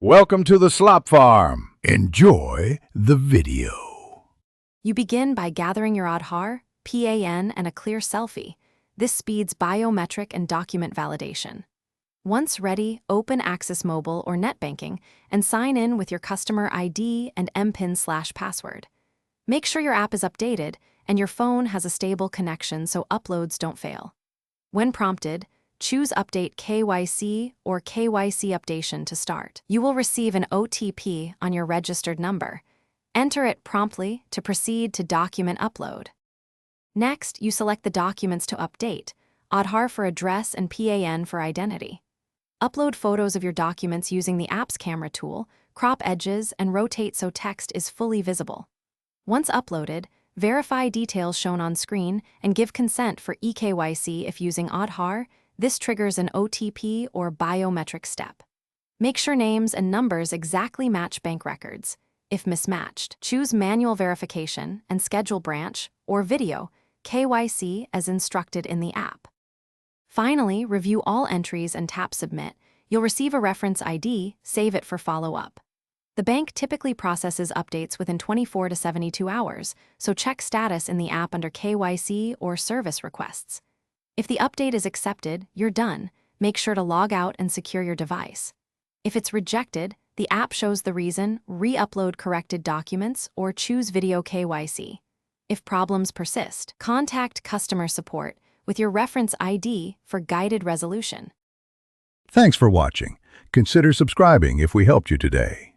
Welcome to the Slop Farm. Enjoy the video. You begin by gathering your Aadhaar, PAN, and a clear selfie. This speeds biometric and document validation. Once ready, open Access Mobile or net banking and sign in with your customer ID and MPIN/password. Make sure your app is updated and your phone has a stable connection so uploads don't fail. When prompted, choose Update KYC or KYC Updation to start. You will receive an OTP on your registered number. Enter it promptly to proceed to document upload. Next, you select the documents to update, Aadhaar for address and PAN for identity. Upload photos of your documents using the app's camera tool, crop edges, and rotate so text is fully visible. Once uploaded, verify details shown on screen and give consent for eKYC if using Aadhaar. This triggers an OTP or biometric step. Make sure names and numbers exactly match bank records. If mismatched, choose manual verification and schedule branch or video KYC as instructed in the app. Finally, review all entries and tap Submit. You'll receive a reference ID, save it for follow-up. The bank typically processes updates within 24 to 72 hours, so check status in the app under KYC or service requests. If the update is accepted, you're done. Make sure to log out and secure your device. If it's rejected, the app shows the reason, re-upload corrected documents, or choose video KYC. If problems persist, contact customer support with your reference ID for guided resolution. Thanks for watching. Consider subscribing if we helped you today.